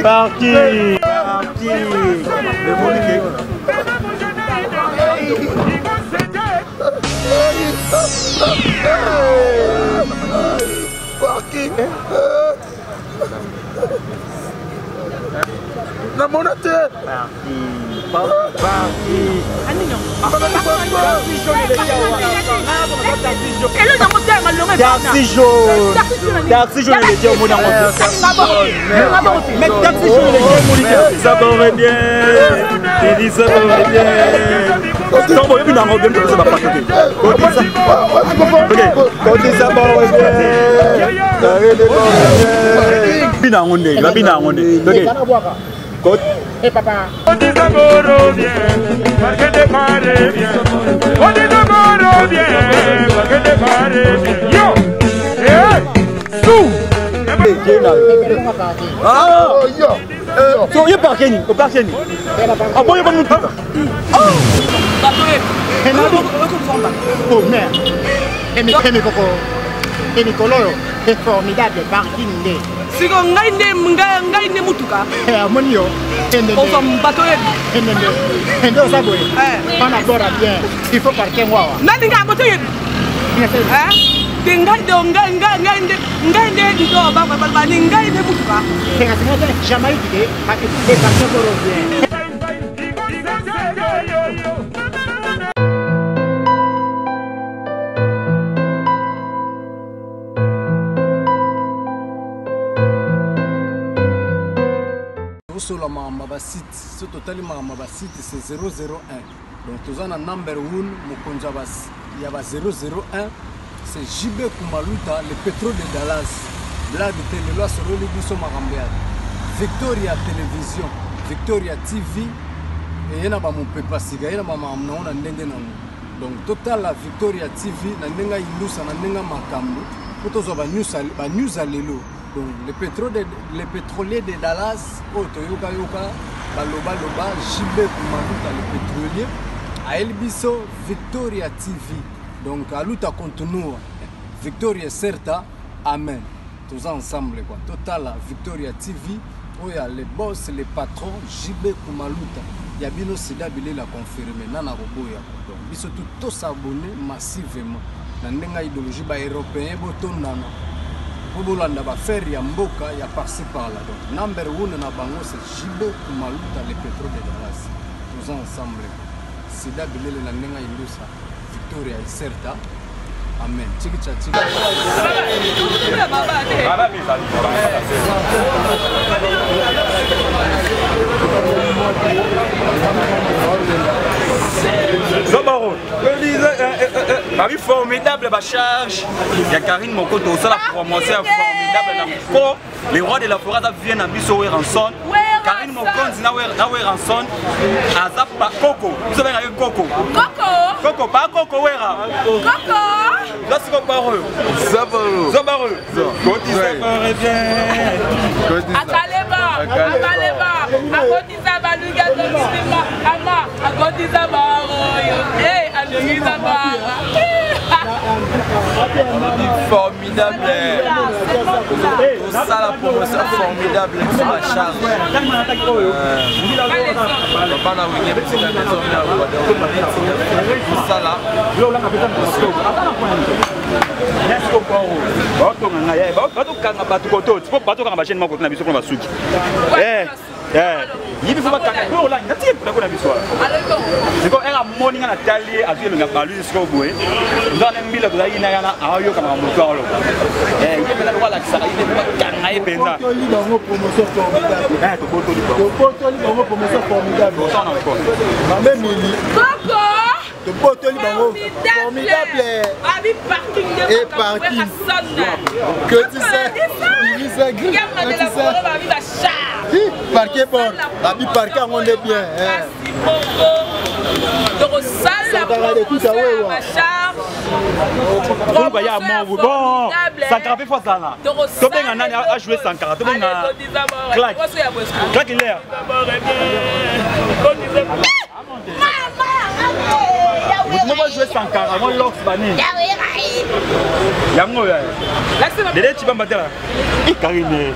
Parking. La monnaie. Taxi jaune. Taxi jaune, les gens, mon amour. Mais taxi jaune, les gens, mon amour. Ça va bien. Il dit ça va bien. Quand on est dans le game, ça va pas coûter. Côté ça va bien. Il va bien. Et papa. On dit d'abord revient, parce que départ revient. On dit d'abord revient, parce que départ revient. Yo! Eh! Sous! Ah! So, you parking? You parking? Ah bon, you want to? Oh! Oh merde. Et Nicolas, c'est formidable parking. Si on gagne mutuka. Amonio. On va bateau. On adore bien. Il faut parquer moi. Nandinga bateau. Dinga mutuka. Jamais idée. Et parquer pour bien. Sur la Mamba site, ce total Mamba site c'est 001. Donc tous en number 1, Mokonjabas, il y a 001, c'est JB Kumaluta, le pétrole de Dallas, Blague Téléloa sur le Libiso Marambéad, Victoria Télévision, Victoria TV, et il y a mon pépa siga, il y a ma maman, on a donc total la Victoria TV, Nandenga Indus, Nandenga Makambo, pour tous les news à l'élo. Donc les pétroliers de Dallas, Toyoka Yoka, Baloba Loba, JB Kumaluta, le pétrolier, à Elbiso, Victoria TV. Donc à Luta Continua, Victoria Certa, Amen. Tous ensemble quoi. Total Victoria TV, où il y a les boss, les patrons, JB Kumaluta. Il y a bien aussi d'habiller la confirmer, Nana Roboya. Donc ils sont tous abonnés massivement. Dans l'idéologie européenne, Botondana. Pour faire ya mboka ya par-ci par-là. Donc, number 1 na bango c'est JB Kumaluta, le pétrole de Dallas. Tous ensemble. C'est d'abord la nenga ilusa. Victoria et Certa. Amen. Tchiki tchaki. Zobaro, je formidable ma charge. Il y a Karine Mokoto, c'est la promotion formidable. Les rois de la forêt viennent à Bisso Ranson. Karine Mokoto, Nawe Ranson. Azapa Coco. Vous avez un Coco. Coco, pas Coco, Wera. Coco. That's Zobaro. Zobaro. Côté Zobaro, bien. Akaleba. Akotisa Baluga, Ama. Akotisa Baro. Formidable. Ça la promotion formidable sur la charge. Ça là. Il faut pas que tu là, tu es pour la bisoua. C'est quand elle a morning à Nathalie, à dire le gabalu sur le boué. Dans un mille de la Inayana, à Oyo comme un moteur. Il y a la loi là, ça il est pas canaille penza. Promotion formidable. Même Mili. De Botoli Bango, formidable. Et parking. Que tu sais, il est gris. Parquet bon, la vie parquet on est bien. Donc ça la promotion à ma charge. Bon, Sankara fait fois ça là. Tobé a joué Sankara, Tobé a claque. Claque il est. Vous pouvez jouer Sankara, moi l'ox bané. Yango ya. Dede tu vas me battre là. Karine.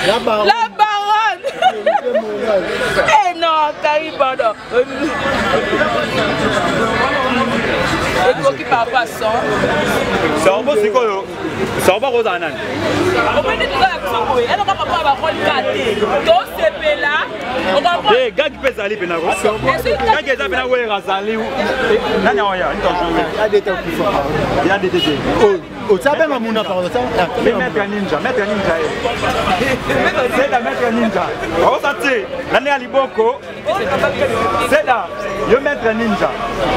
La baronne. Eh non, Caribano. Et toi qui parle pas ça. Ça va c'est quoi? Ça va Rosanne. On peut dire que ça elle n'a pas avoir rôle gâté. Donc c'est là. On va voir. Eh gars qui peut aller ben Gars qui est ben ouais Razali. Nani oya, il t'en joue. Il y a des TT. Oh, ça va mon appareil ça. Maître ninja. C'est la maître ninja. Oh ça c'est. L'année à Liboko. C'est là. Le maître ninja.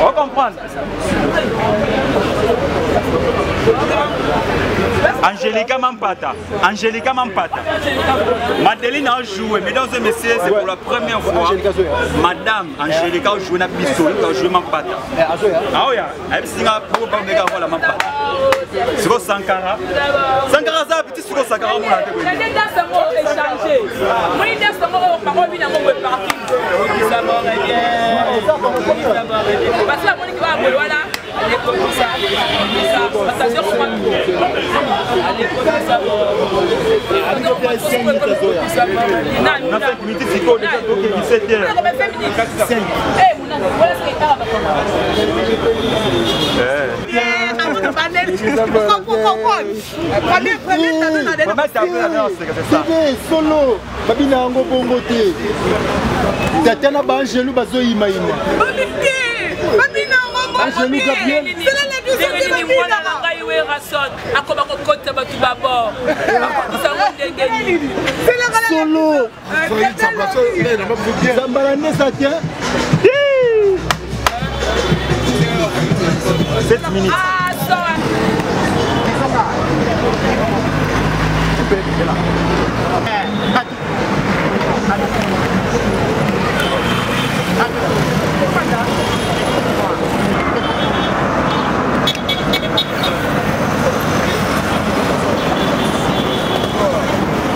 On comprend. Angélica Mampata. Madeline a joué, mesdames et messieurs, c'est pour la première fois. Madame Angélica a joué na Bissou, a joué Mampata. Ah oui, elle singa pour pas me voir la Mampata. C'est quoi Sankara? Sankara ça petit sur Sankara mon ante. Les dans ce mot échangé. Moi il dans ce mot parole bien mon parking. Ça va bien. Parce que la Monique va voilà. Attention pour moi. Allez, ça solo babina yango bongo te tata na banjelu bazoyimayima Angélique Gabriel. Solo. Zambalane ça tient. 7 minutes. Ah, ça.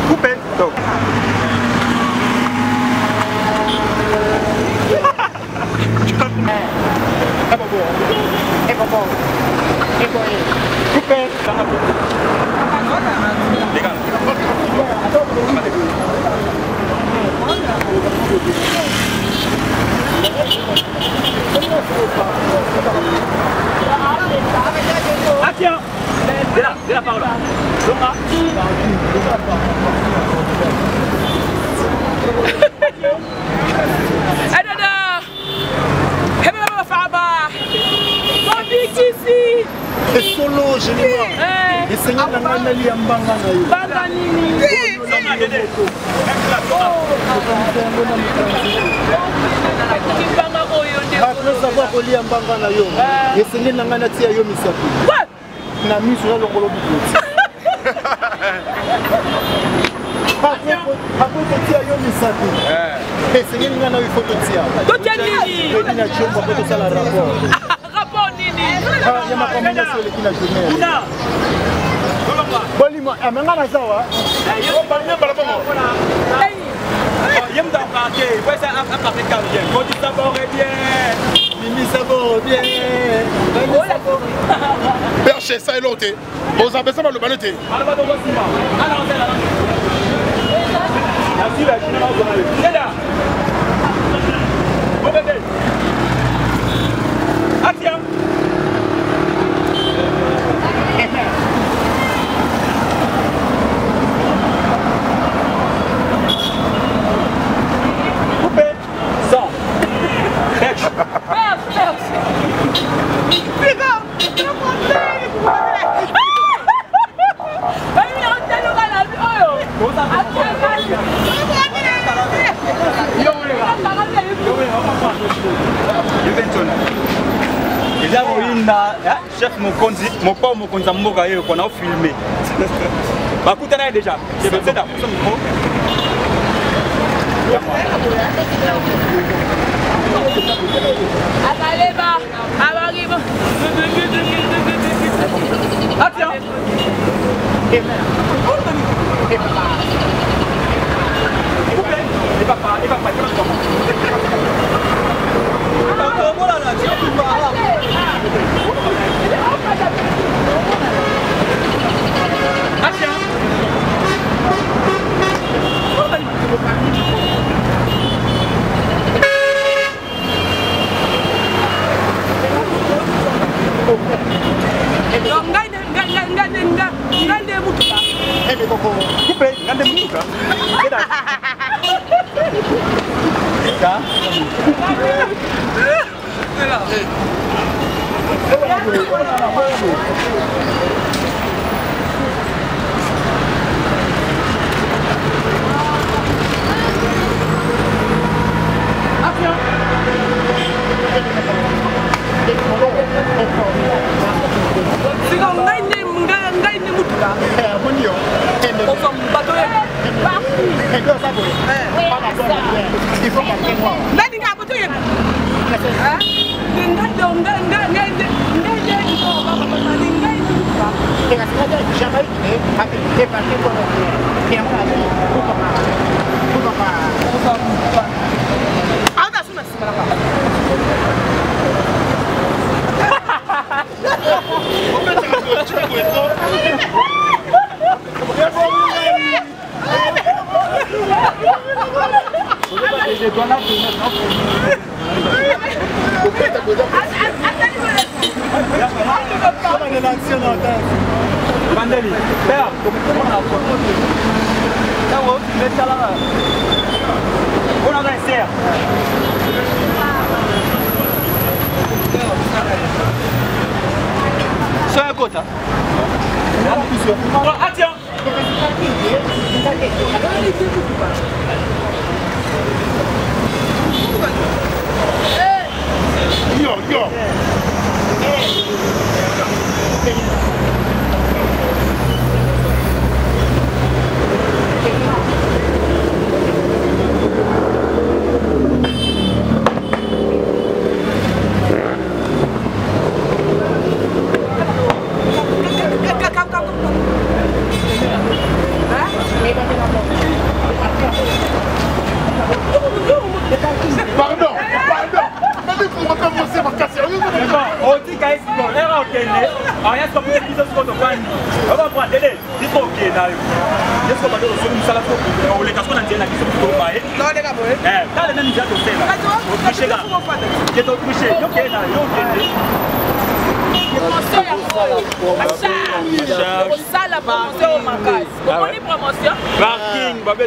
Coupé. Donc. Coupé. Ah tiens, de la parole. Et solo, je n'ai pas. Et Seigneur n'a pas d'aller en banga. Après savoir qu'on lit en banga na yo. Et Seigneur n'a pas tia yo misapi. Na mis sur le ngolo bikoti. Après tia yo misapi. Et Seigneur n'a pas eu photo tia. Tout est dit. Et na chomba pour ça la rapport. Rapport nini. Ah, ya makamanga sur le kila journée. Bolimo, amenga na zawa. Yo balme balamo. Yem dans parquet, ouais ça a parquet bien. Quand tu sabores bien. Mimi sabore bien. Perché ça et l'autre. Vous avez ça le balete. Merci la Chine va vous aller. C'est là. Bon bébé. Action. Coupé. Sans. Perche. Chef Mokonzi, mon père Mokonzi Mboka qu'on a filmé. Bah écoutez déjà. C'est là.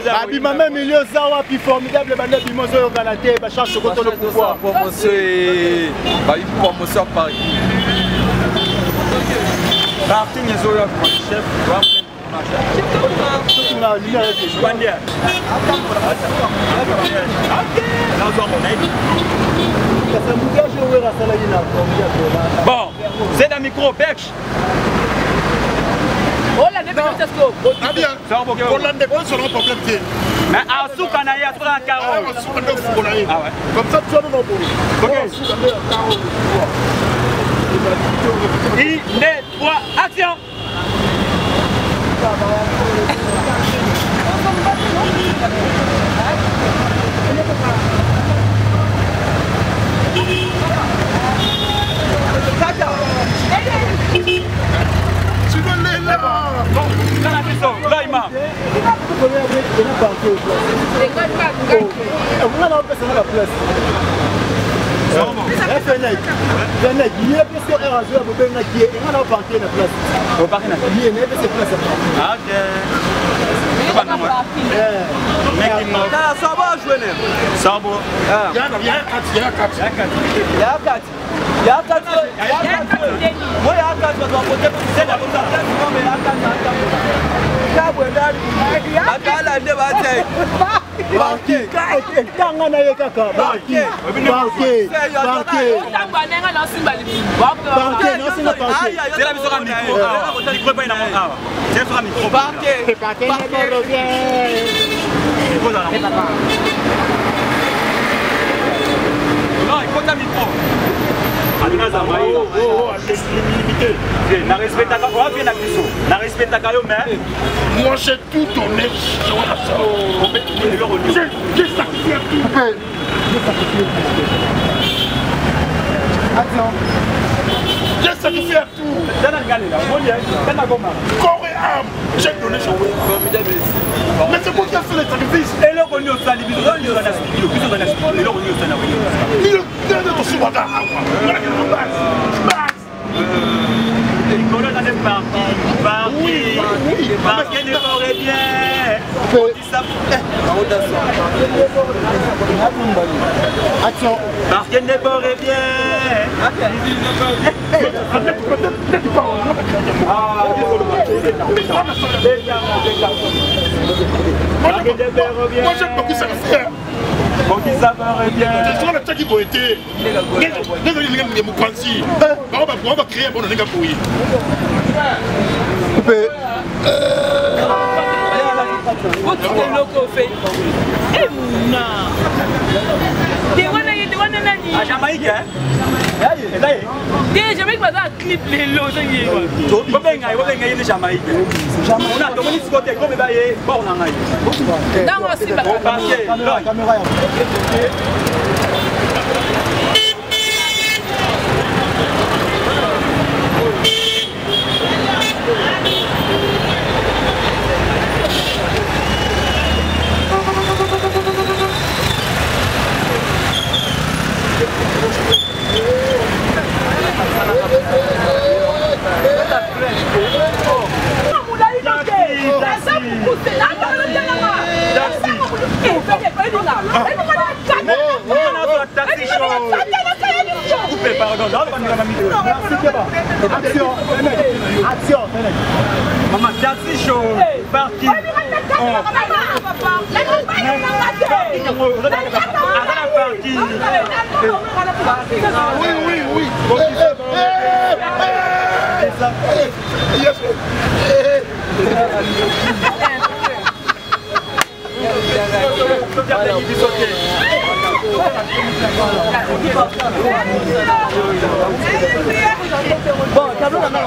Babimame milieu zawa puis formidable bande bimozo yo galate ba charge contre le pouvoir promotion et promotion à Paris. Parking est au chef. Bon, c'est un micro Bex. Oh la nébé de Tesco. Ah bien. Pour l'indépendance, on a un problème. Mais à Soukanaïa, à Soukanaïa. Ah ouais. Comme ça, tu as le nom pour lui. Ok. 1, 2, 3, action. Tu veux les là. Là, il m'a. Non, il faut ta micro. Na respectaka ko bien na biso. Na respectaka yo mais moi j'ai tout donné. J'ai sacrifié tout. Attends. J'ai sacrifié tout. Corps et âme, j'ai donné son oui. Mais c'est pour qui a fait les sacrifices. Et le connu au sali, il est dans la studio, il est dans la studio, il est connu au sali. Il est dans le sous-baga. Voilà qu'il en passe. Il connaît dans les parties. Parce qu'il ne ferait bien. Action. Parce qu'il ne ferait bien. Moi j'aime beaucoup ça faire. Pour qui ça ferait bien. C'est sur le temps qui peut être. On va créer un bon nègre pour lui. Jamaïque, hein? Jamaïque va faire un clip les lots. Jamaïque. On a demandé ce côté, comme il va y avoir bon Action. Maman, taxi show. Parti. Oui. Yes. Bon, tableau là.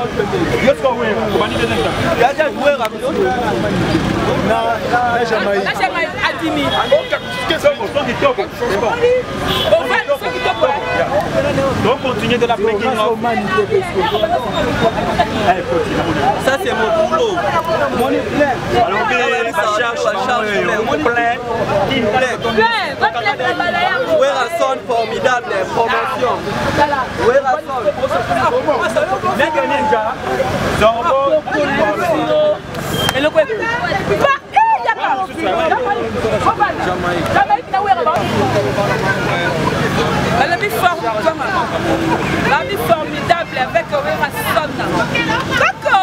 Donc continuez de la breaking off. Ça c'est mon boulot. Mon plein. Alors Jouer à son formidable promotion. Jouer à son. Et le quoi? La vie formidable avec Wera Son. Coco!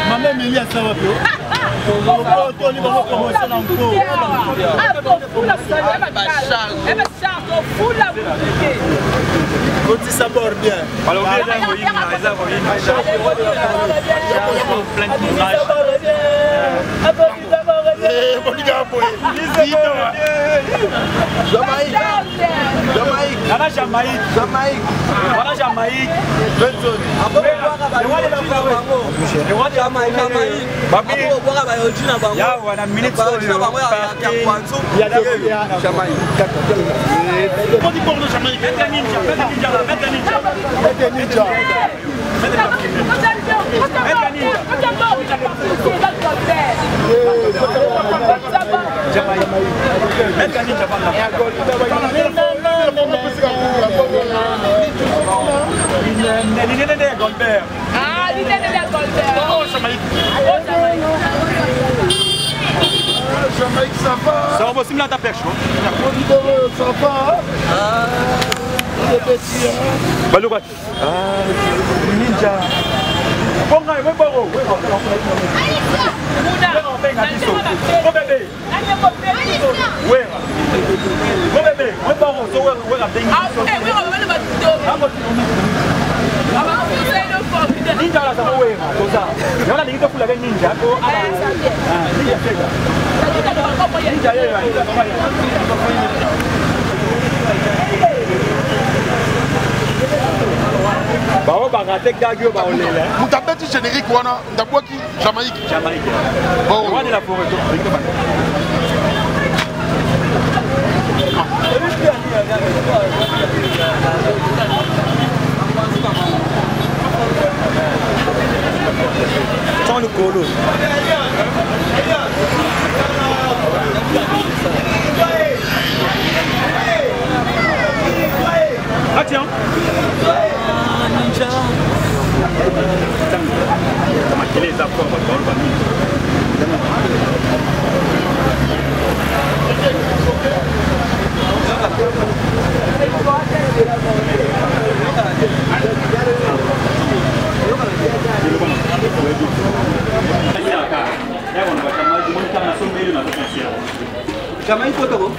Maman Emilia, ça va bien. Petit ça bord bien. Alors, plein Jamaïque. Jamaïque, ça va. Ça va aussi là ta perche. Ça va. Baloubat. Ninja. Bonga, oui, baro. so we ga bengi so we ga bana ba do aba ko sai no ko ninja la sama we to sa yona ningi to kula ga ninja ko ala ninja fega ninja ye bawo bagate gagio ba olele mutabeti générique wana ndaboki Jamaïque bon on est là pour sans le colo ah tiens ninja comment il est d'accord Jamais il faut que vous.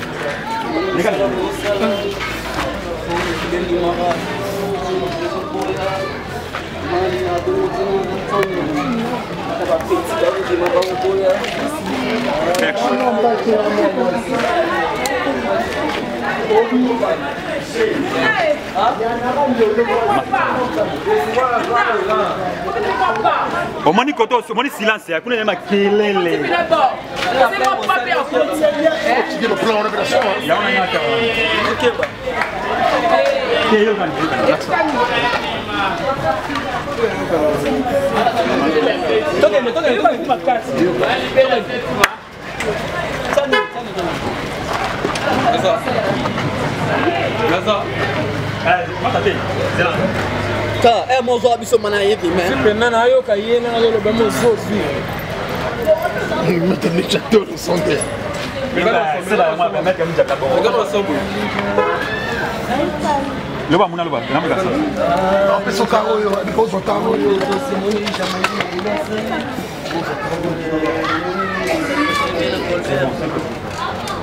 omoni koto omoni silence ya kuna nema kelele é mozo abiso mana yeki mais pena na yo kayena na lo bamo zozi maintenant les châteaux sont des c'est là moi permettre que m'jaka bon loba muna loba na mugasa en plus au carreau yo because au carreau yo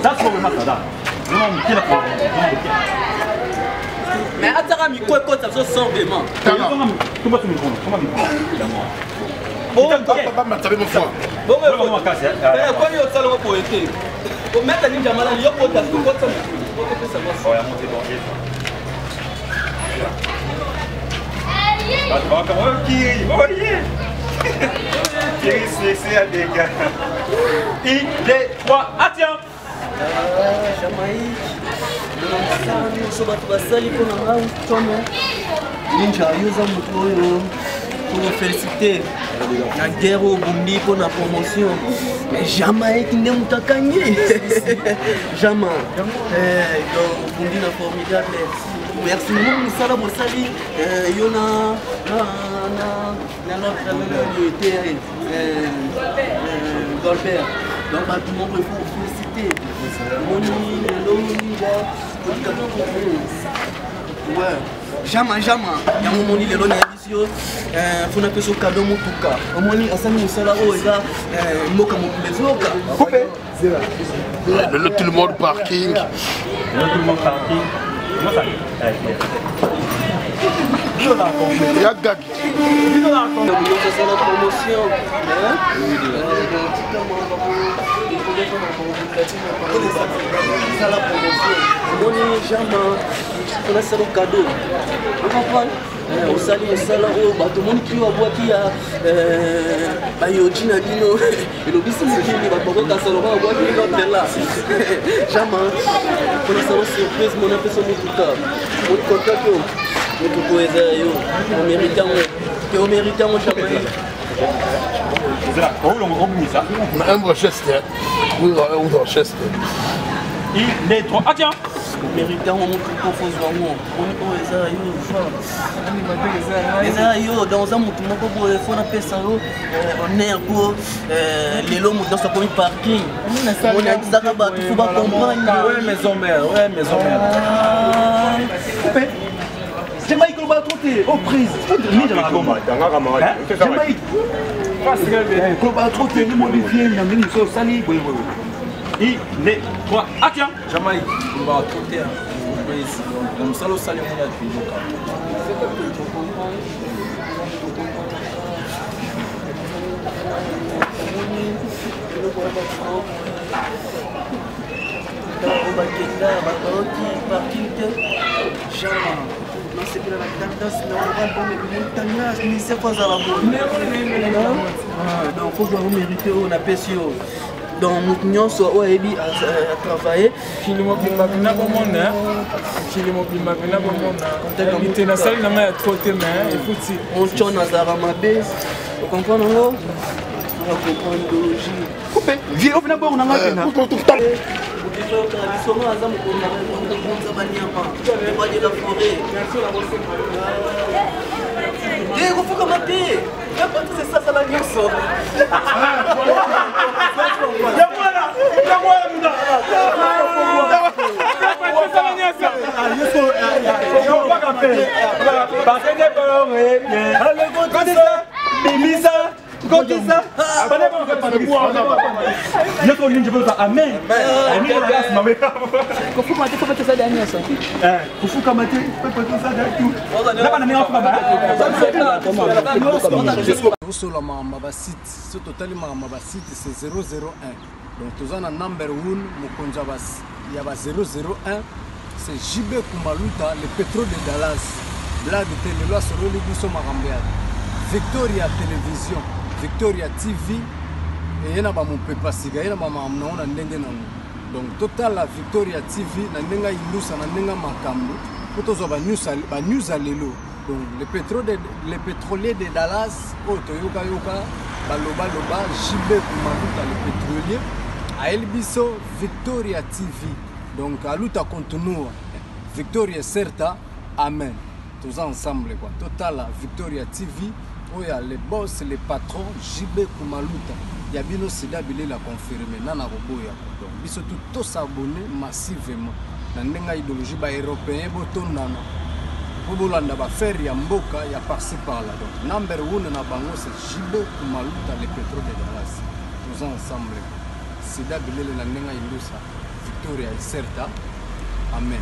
ça c'est vraiment ça non qui la mais atara mi ko ça so sans vraiment comment tu me prends comment me prends bon pas matériel mon foi bon mais quoi yo ça le pour été pour mettre ninja mala yo ko ta ko ça ko ça va ouais monter bon c'est à des gars. Il est 3, attends. Jamaïque. So batu basali pona ngau tomo. Ninja yoza mutu oyo. Pour féliciter la guerre au Bundi pour la promotion. Mais Jamaïque n'est pas gagné. Jamais. Bundi na formidable. Merci beaucoup Sala Bossali. Yona na Golbert. Donc tout le monde peut féliciter. Ouais. Jamais. Il y a un moment où les lois n'ont faut que ce cadeau mutuka. Au moment où Assami Moussala Oza Moka Mokumezoka. Coupé. Le tout le monde parking. Comment ça? Il y a Gag. C'est la promotion. C'est la promotion. On est jamais. On a ça le cadeau. Vous comprenez? On salue au salaro, tout le monde qui a boîti à Bayojina Dino et le business qui va pour que ça va boîti là. Jamais. On a ça surprise, mon appel son tout on contact yo. Tout poésie yo. On mérite mon chapeau. C'est là. Oh, on ça. On a un Rochester. Oui, on a un Rochester. Il est 3. Ah tiens. Méritant mon truc pour faire vraiment. On dans un mouton pour faire un peu ça on est pour les lots dans sa commune parking. On a dit ça va tout faut pas comprendre. Ouais maison mère. Jamaïque on va trouver aux prises. Ni de la bombe. Jamaïque. Parce que on va trouver les Olivier dans une sauce salée. Il est 3. Ah tiens. Jamaïque on va trouver ici. Comme ça, le salaire est là depuis longtemps. Donc, il faut voir mériter, on a payé. Donc, nous sommes à travailler. Chilimo Pimbakina Bomona. Chilimo Pimbakina Bomona. International, il y a trop de mains. On chante à Zaramabé. Vous comprenez? On comprend l'idéologie. Coupé. Viens, on va voir, on a un c'est 001. Donc tous en number 1 Mukonjabas il y a 001 c'est JB Kumaluta le pétrole de Dallas Blague Télé sur le Libiso Marambia Victoria Télévision Victoria TV et il y a mon papa siga il y a maman na ndenge na donc total la Victoria TV na ndenga ilusa na ndenga makambo potozo ba news à lelo donc le pétrolier de Dallas Toyoka Yoka Baloba JB Kumaluta le pétrolier à Elbiso Victoria TV donc à luta continua Victoria certa amen tous ensemble quoi total la Victoria TV où il y a les boss les patrons JB Kumaluta il y a bino sida bilé la confirmer nana roboya donc biso tout s'abonner massivement na ndenga idéologie ba européen botondana pour bolanda ba faire ya mboka ya par-ci par-là donc number 1 na bango c'est JB Kumaluta le pétrole de Dallas tous ensemble sida bilé la ndenga indusa Victoria certa amen.